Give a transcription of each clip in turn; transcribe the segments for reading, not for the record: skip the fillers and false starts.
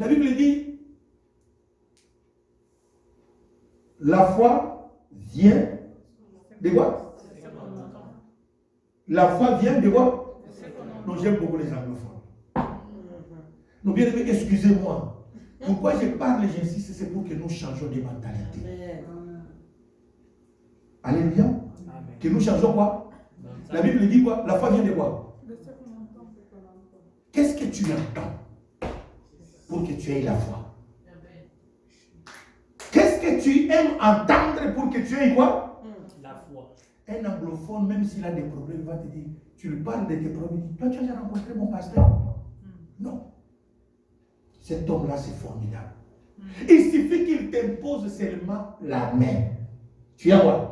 La Bible dit, la foi vient de quoi? La foi vient de quoi? Non, j'aime beaucoup les anglophones. Non, bien aimé, excusez-moi. Pourquoi je parle et j'insiste, c'est pour que nous changions de mentalité. Alléluia. Que nous changeons quoi? La Bible dit quoi? La foi vient de quoi? Qu'est-ce que tu entends pour que tu aies la foi? Qu'est-ce que tu aimes entendre pour que tu aies quoi? La foi. Un anglophone, même s'il a des problèmes, il va te dire, tu lui parles de tes problèmes, il dit, toi tu as déjà rencontré mon pasteur? Non. Cet homme-là, c'est formidable. Il suffit qu'il t'impose seulement la main. Tu as quoi?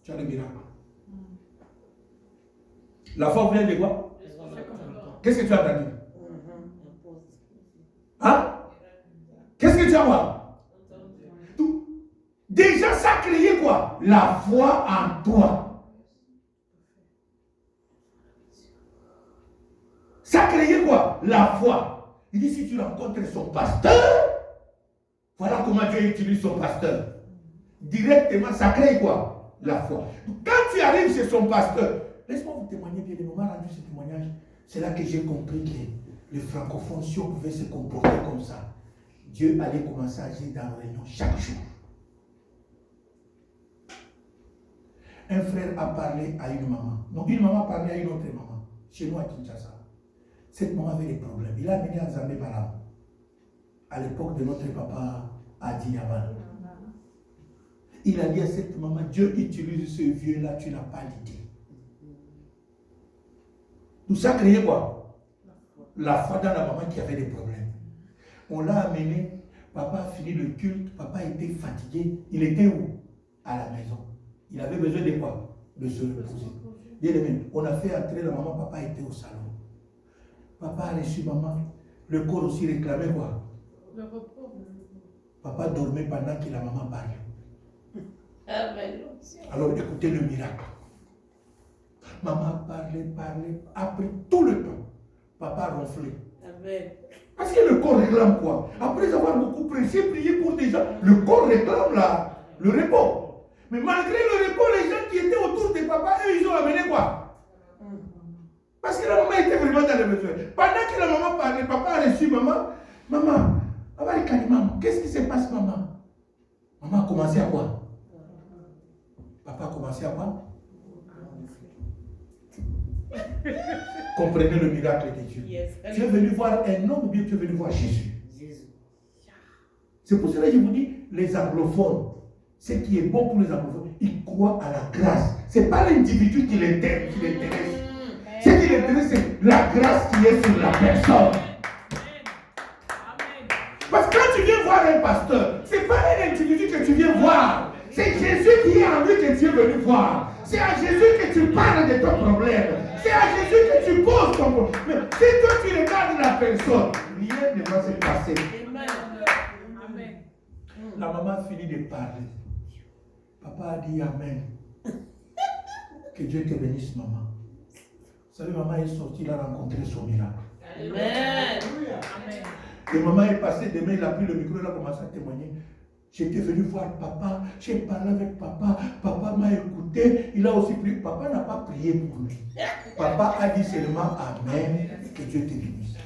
Tu as le miracle. La foi vient de quoi? Qu'est-ce que tu as entendu? Hein? Qu'est-ce que tu as quoi? Tout. Déjà, ça a créé quoi? La foi en toi. Ça a créé quoi? La foi. Il dit, si tu rencontres son pasteur, voilà comment Dieu utilise son pasteur. Directement, ça crée quoi? La foi. Donc, quand tu arrives chez son pasteur, laisse-moi vous témoigner bien, le moment rendu ce témoignage, c'est là que j'ai compris que les francophones, si on pouvait se comporter comme ça, Dieu allait commencer à agir dans la réunion chaque jour. Un frère a parlé à une maman. Non, une maman a parlé à une autre maman. Chez nous à Kinshasa. Cette maman avait des problèmes. Il a amené à Zambé Balam. À l'époque de notre papa à Dinyabal. Il a dit à cette maman, Dieu utilise ce vieux-là, tu n'as pas l'idée. Tout ça a créé quoi? La foi dans la maman qui avait des problèmes. On l'a amené, papa a fini le culte, papa était fatigué. Il était où? À la maison. Il avait besoin de quoi? De se reposer. Bien aimé, on a fait entrer la maman, papa était au salon. Papa a reçu maman. Le corps aussi réclamait quoi? Le repos. Papa dormait pendant que la maman parlait. Alors écoutez le miracle. Maman parlait, après tout le temps, papa a ronflé. Parce que le corps réclame quoi? Après avoir beaucoup pressé, prié pour des gens, le corps réclame le repos. Mais malgré le repos, les gens qui étaient autour de papa, eux, ils ont amené quoi? Parce que la maman était vraiment dans le besoin. Pendant que la maman parlait, papa a reçu maman, qu'est-ce qui se passe, maman? Maman a commencé à quoi? Papa a commencé à quoi? Comprenez le miracle de Dieu. Tu es venu voir un homme ou bien tu es venu voir Jésus? C'est pour cela que je vous dis, les anglophones, ce qui est bon pour les anglophones, ils croient à la grâce. Ce n'est pas l'individu qui l'intéresse. Ce qui l'intéresse, c'est la grâce qui est sur la personne. Parce que quand tu viens voir un pasteur, ce n'est pas un individu que tu viens voir. C'est Jésus qui est en lui que tu es venu voir. C'est à Jésus que tu parles de ton problème. C'est à Jésus que tu poses ton problème. Mais si toi tu regardes la personne, rien ne va se passer. Amen. La maman a fini de parler. Papa a dit Amen. Que Dieu te bénisse, maman. Vous savez, maman est sortie, il a rencontré son miracle. Amen. Et maman est passée, demain il a pris le micro, il a commencé à témoigner. J'étais venu voir papa, j'ai parlé avec papa, papa m'a écouté, il a aussi prié. Papa n'a pas prié pour lui. Papa a dit seulement Amen, que Dieu te bénisse.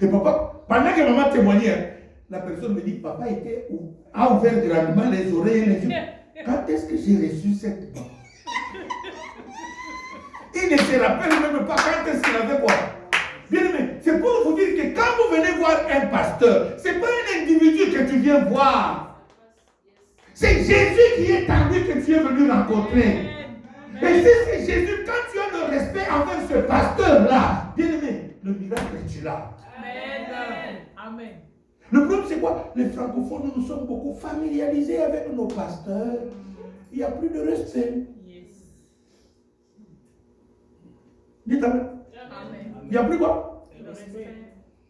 Et papa, pendant que maman témoignait, la personne me dit, papa a ouvert grandement les oreilles et les yeux. Quand est-ce que j'ai reçu cette main? Il ne se rappelle même pas quand est-ce qu'il avait quoi. Bien aimé, c'est pour vous dire que quand vous venez voir un pasteur, ce n'est pas un individu que tu viens voir. C'est Jésus qui est en lui que tu es venu rencontrer. Et si c'est Jésus, quand tu as le respect envers ce pasteur-là, bien aimé, le miracle est là. Amen. Amen. Le problème c'est quoi? Les francophones, nous sommes beaucoup familiarisés avec nos pasteurs. Il n'y a plus de respect. Dites Amen. Il n'y a plus quoi?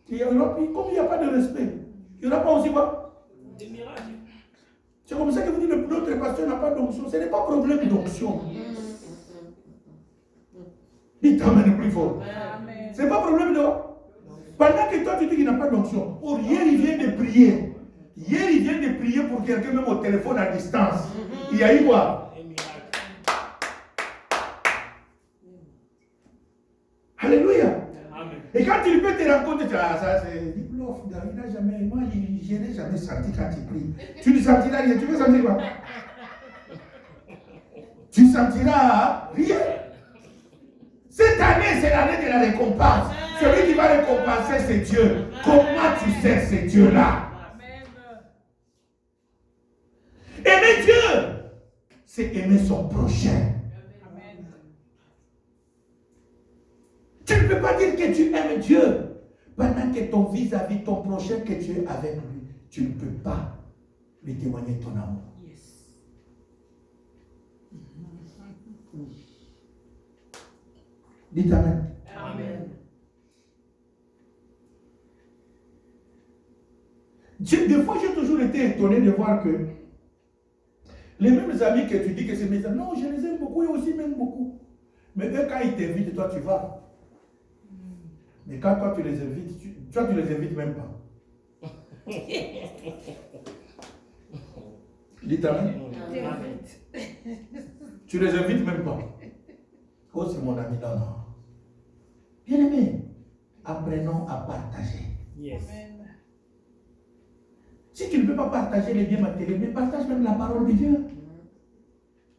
Comme il n'y a pas de respect, il n'y aura pas aussi quoi? Des miracles. C'est comme ça que vous dites que notre pasteur n'a pas d'onction. Ce n'est pas problème d'onction. Dites Amen plus fort. Ce n'est pas problème de quoi? Pendant que toi tu dis qu'il n'a pas d'onction. Or, hier il vient de prier. Hier il vient de prier pour quelqu'un même au téléphone à distance. Il y a eu quoi? Alléluia. Et quand il peut te rencontrer, tu dis, ah, ça c'est diplôme, il n'a jamais, moi je n'ai jamais senti quand il prie. Tu ne sentiras rien, tu veux sentir quoi? Tu sentiras rien. Cette année, c'est l'année de la récompense. Celui qui va récompenser, c'est Dieu. Comment tu sais c'est Dieu-là? Aimer Dieu, c'est aimer son prochain. Tu ne peux pas dire que tu aimes Dieu pendant que ton vis-à-vis, ton prochain que tu es avec lui, tu ne peux pas lui témoigner ton amour. Dites Amen. Amen. Des fois, j'ai toujours été étonné de voir que les mêmes amis que tu dis que c'est mes amis, non, je les aime beaucoup et aussi m'aiment beaucoup. Mais eux, quand ils t'invitent, toi, tu vas. Mais quand toi, tu les invites, tu les invites même pas. Dites Amen. Tu les invites même pas. Oh, c'est mon ami, non, non. Bien aimé, apprenons à partager. Yes. Si tu ne peux pas partager les biens matériels, mais partage même la parole de Dieu.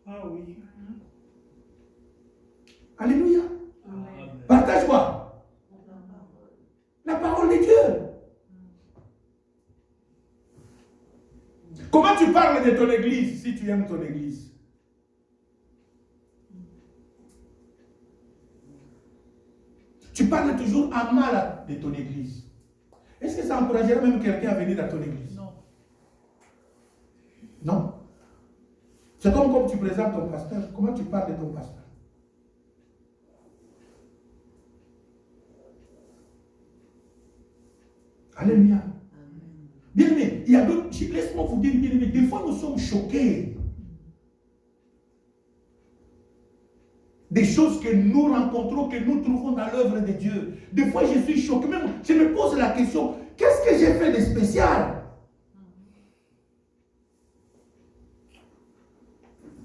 Ah oui. Alléluia. Amen. Partage quoi? La parole de Dieu. Comment tu parles de ton église si tu aimes ton église? Tu parles toujours à mal de ton église. Est-ce que ça encouragerait même quelqu'un à venir dans ton église? Non. Non. C'est comme tu présentes ton pasteur. Comment tu parles de ton pasteur? Alléluia. Bien aimé, il y a d'autres. Laisse-moi vous dire, bien aimé, des fois nous sommes choqués. Des choses que nous rencontrons, que nous trouvons dans l'œuvre de Dieu. Des fois, je suis choqué. Même, je me pose la question, qu'est-ce que j'ai fait de spécial?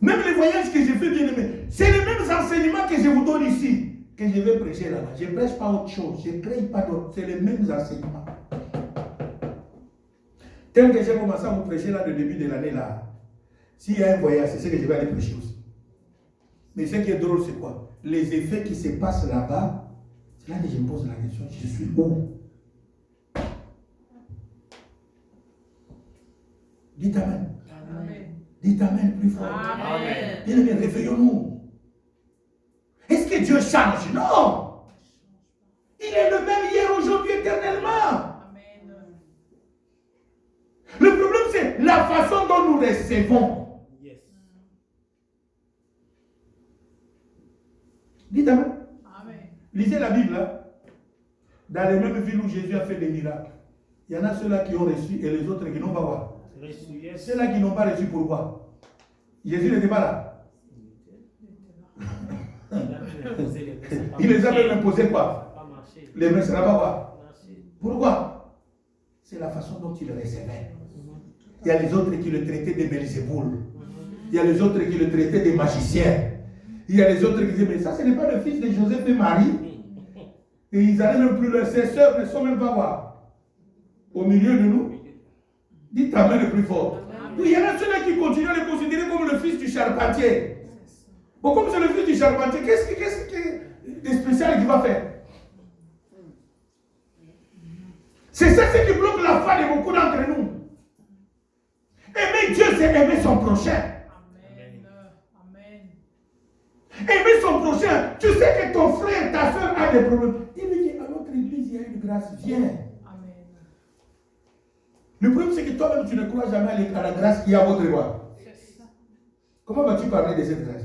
Même les voyages que j'ai fait, bien aimé, c'est les mêmes enseignements que je vous donne ici, que je vais prêcher là-bas. Je ne prêche pas autre chose, je ne crée pas d'autre. C'est les mêmes enseignements. Tel que j'ai commencé à vous prêcher là, le début de l'année là, s'il y a un voyage, c'est ce que je vais aller prêcher aussi. Mais ce qui est drôle, c'est quoi? Les effets qui se passent là-bas, c'est là que je me pose la question, je suis où? Dites Amen. Amen. Dites Amen plus fort. Amen. Bien aimé, réveillons-nous. Est-ce que Dieu change? Non. Il est le même hier, aujourd'hui, éternellement. Amen. Le problème, c'est la façon dont nous recevons. Dites Amen. Amen. Lisez la Bible. Hein? Dans les mêmes villes où Jésus a fait des miracles, il y en a ceux-là qui ont reçu et les autres qui n'ont pas reçu. Yes. Ceux-là qui n'ont pas reçu, pourquoi? Jésus n'était pas là. Il les a même imposé quoi? Les mains, ça n'a pas quoi? Pourquoi? C'est la façon dont il le recevait. Il y a les autres qui le traitaient de Belzéboul. Il y a les autres qui le traitaient de magiciens. Il y a les autres qui disent, mais ça, ce n'est pas le fils de Joseph et Marie. Et ils n'allaient même plus, ses sœurs ne sont même pas quoi? Au milieu de nous. Dites Amen le plus fort. Il y en a ceux-là qui continuent à le considérer comme le fils du charpentier. Bon, comme c'est le fils du charpentier, qu'est-ce de spécial qu'il va faire? C'est ça ce qui bloque la foi de beaucoup d'entre nous. Aimer Dieu, c'est aimer son prochain. Aimer son prochain. Tu sais que ton frère, ta soeur a des problèmes. Dis-lui qu'à notre église, il y a une grâce. Viens. Amen. Le problème, c'est que toi-même, tu ne crois jamais à la grâce qui est à votre voix. Comment vas-tu parler de cette grâce?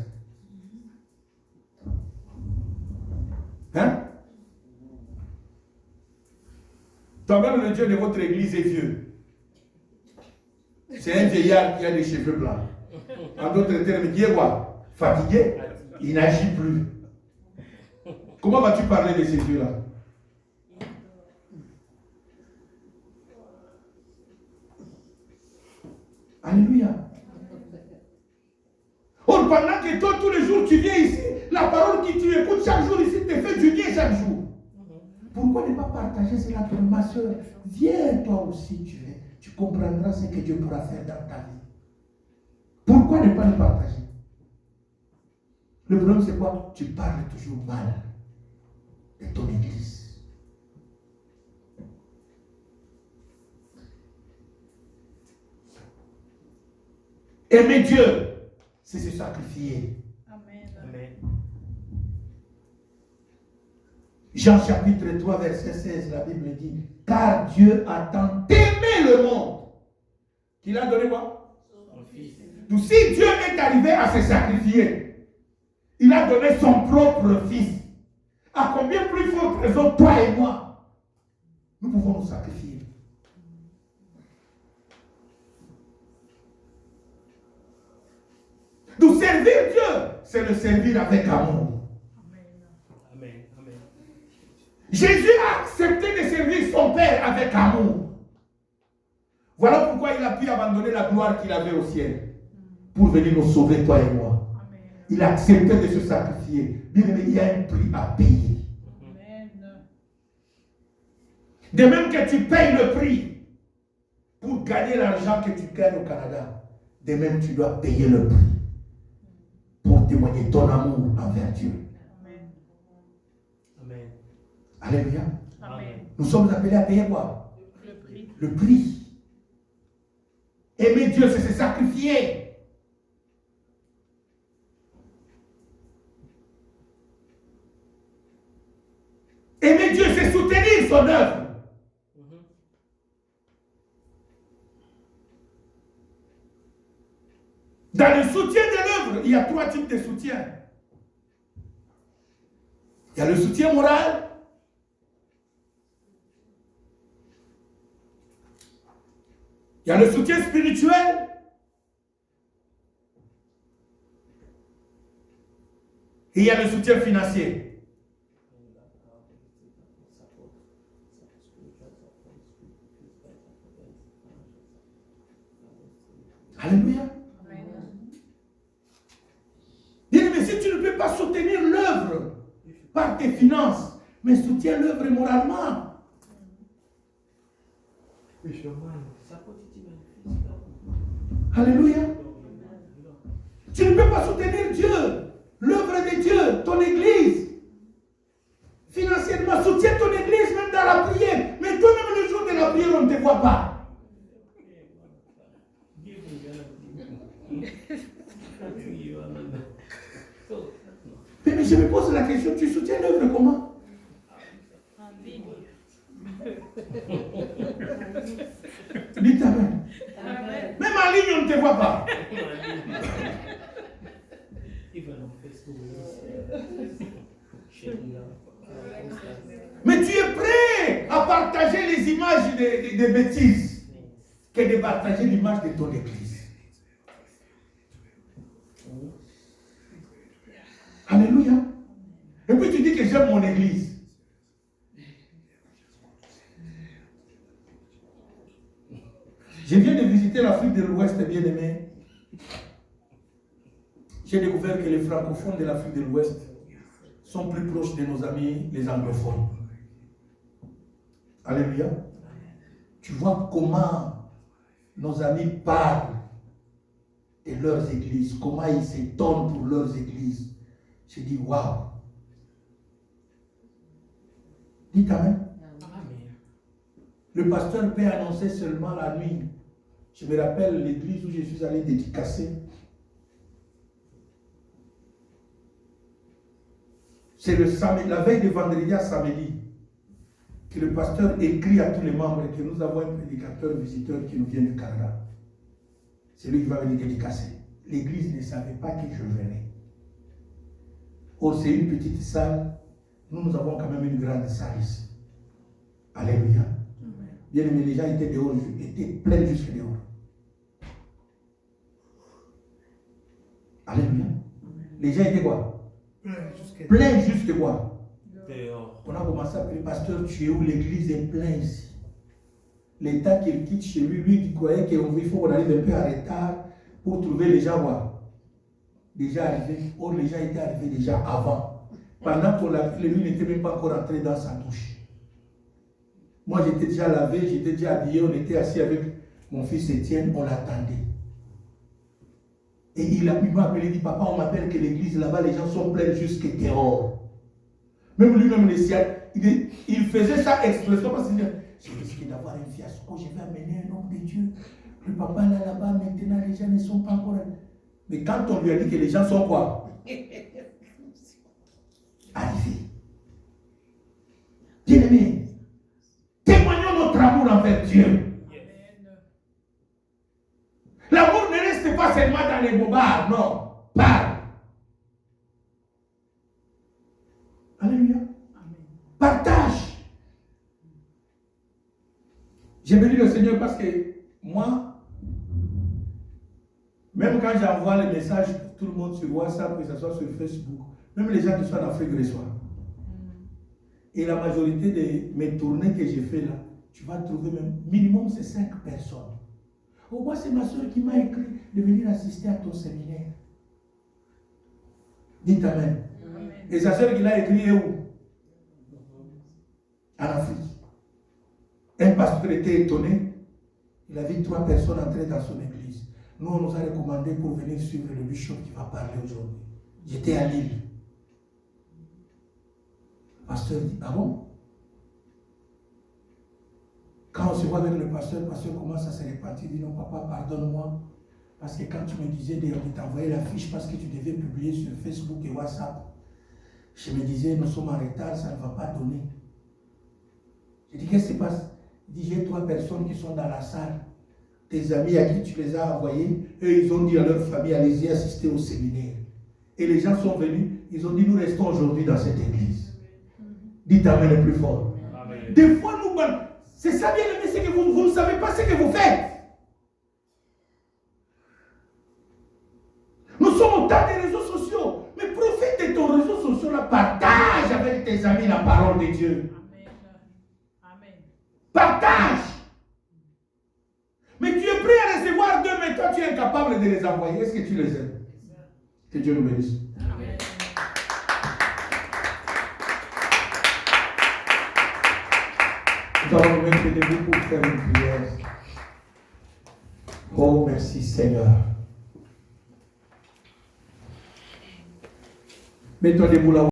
Hein? Toi-même, le Dieu de votre église est vieux. C'est un vieillard qui a des cheveux blancs. En d'autres termes, qui est quoi? Fatigué. Il n'agit plus. Comment vas-tu parler de ces dieux-là? Alléluia. Or, pendant que toi, tous les jours, tu viens ici, la parole que tu écoutes chaque jour ici te fait du bien chaque jour. Pourquoi ne pas partager cela avec ma soeur? Viens toi aussi, tu comprendras ce que Dieu pourra faire dans ta vie. Pourquoi ne pas le partager? Le problème c'est quoi? Tu parles toujours mal de ton église. Aimer Dieu, c'est se sacrifier. Amen. Amen. Jean chapitre 3, verset 16, la Bible dit, car Dieu a tant aimé le monde qu'il a donné quoi? Son fils. Donc si Dieu est arrivé à se sacrifier, il a donné son propre fils. À combien plus forte raison, toi et moi, nous pouvons nous sacrifier? Donc servir Dieu, c'est le servir avec amour. Amen. Amen. Jésus a accepté de servir son Père avec amour. Voilà pourquoi il a pu abandonner la gloire qu'il avait au ciel pour venir nous sauver, toi et moi. Amen. Il a accepté de se sacrifier. Bien aimé, il y a un prix à payer. Amen. De même que tu payes le prix pour gagner l'argent que tu gagnes au Canada, de même tu dois payer le prix pour témoigner ton amour envers Dieu. Amen. Amen. Alléluia. Amen. Nous sommes appelés à payer quoi? Le prix. Le prix. Aimer Dieu, c'est se sacrifier. Aimer Dieu, c'est soutenir son œuvre. Dans le soutien de l'œuvre, il y a 3 types de soutien. Il y a le soutien moral. Il y a le soutien spirituel. Et il y a le soutien financier. Alléluia. Bien, mais si tu ne peux pas soutenir l'œuvre par tes finances, mais soutiens l'œuvre moralement. Alléluia. Tu ne peux pas soutenir Dieu, l'œuvre de Dieu, ton église. Financièrement, soutiens ton église même dans la prière. Mais toi-même, le jour de la prière, on ne te voit pas. Mais je me pose la question, tu soutiens l'œuvre comment? En ligne. Dites Amen. Amen. Même en ligne, on ne te voit pas. Mais tu es prêt à partager les images des bêtises que de partager l'image de ton église. Alléluia. Et puis tu dis que j'aime mon église. Je viens de visiter l'Afrique de l'Ouest, bien aimé. J'ai découvert que les francophones de l'Afrique de l'Ouest sont plus proches de nos amis, les anglophones. Alléluia. Tu vois comment nos amis parlent de leurs églises, comment ils s'étonnent pour leurs églises. Je dis, waouh. Dites Amen. Le pasteur peut annoncer seulement la nuit. Je me rappelle l'église où je suis allé dédicacer. C'est le samedi, la veille de vendredi à samedi, que le pasteur écrit à tous les membres que nous avons un prédicateur visiteur qui nous vient du Canada. C'est lui qui va venir dédicacer. L'église ne savait pas que je venais. Oh, c'est une petite salle. Nous avons quand même une grande salle ici. Alléluia. Bien aimé, les gens étaient dehors, étaient pleins jusque dehors. Alléluia. Les gens étaient quoi? Pleins jusque quoi? Dehors. On a commencé à appeler pasteur, tu es où? L'église est pleine ici. l'état qu'il quitte chez lui, lui qui croyait qu'il faut qu'on arrive un peu en retard pour trouver les gens déjà arrivés. Or, les gens étaient arrivés déjà avant. Pendant qu'on l'a pris, lui n'était même pas encore entré dans sa douche. Moi, j'étais déjà lavé, j'étais déjà habillé, on était assis avec mon fils Étienne, on l'attendait. Et il m'a appelé, il dit, papa, on m'appelle que l'église là-bas, les gens sont pleins jusqu'à dehors. Même lui-même, il faisait ça expressément parce qu'il disait, je risque d'avoir un fiasco, je vais amener un homme de Dieu. Le papa là-bas, maintenant, les gens ne sont pas encore. Mais quand on lui a dit que les gens sont quoi? Arrivés. Bien-aimés, témoignons notre amour envers Dieu. L'amour ne reste pas seulement dans les bobards, non. Parle. Alléluia. Partage. J'ai béni le Seigneur parce que moi, même quand j'envoie les messages pour tout le monde sur WhatsApp, que ce soit sur Facebook, même les gens qui sont en Afrique reçoivent. Et la majorité de mes tournées que j'ai fait là, tu vas trouver même minimum c'est 5 personnes. Oh, moi c'est ma soeur qui m'a écrit de venir assister à ton séminaire. Dites Amen. Amen. Et sa soeur qui l'a écrit est où? En Afrique. Un pasteur était étonné. Il a vu 3 personnes entrer dans son église. Nous, on nous a recommandé pour venir suivre le bishop qui va parler aujourd'hui. J'étais à Lille. Le pasteur dit, ah bon? Quand on se voit avec le pasteur commence à se repentir. Il dit, non, papa, pardonne-moi. Parce que quand tu me disais de t'envoyer la fiche parce que tu devais publier sur Facebook et WhatsApp, je me disais, nous sommes en retard, ça ne va pas donner. Je dis, qu'est-ce qui se passe? Il dit, j'ai 3 personnes qui sont dans la salle. Tes amis à qui tu les as envoyés, eux, ils ont dit à leur famille, allez-y assister au séminaire. Et les gens sont venus, ils ont dit, nous restons aujourd'hui dans cette église. Dites Amen le plus fort. Amen. Des fois, nous, c'est ça bien aimé, c'est que vous ne savez pas ce que vous faites. Nous sommes au temps des réseaux sociaux. Mais profite de ton réseau social, là, partage avec tes amis la parole de Dieu. Amen. Partage. Mais tu es prêt à recevoir 2, mais toi tu es incapable de les envoyer. Est-ce que tu les aimes? Que Dieu nous bénisse. Amen. Nous allons nous mettre debout pour faire une prière. Oh, merci Seigneur. Mets-toi debout là.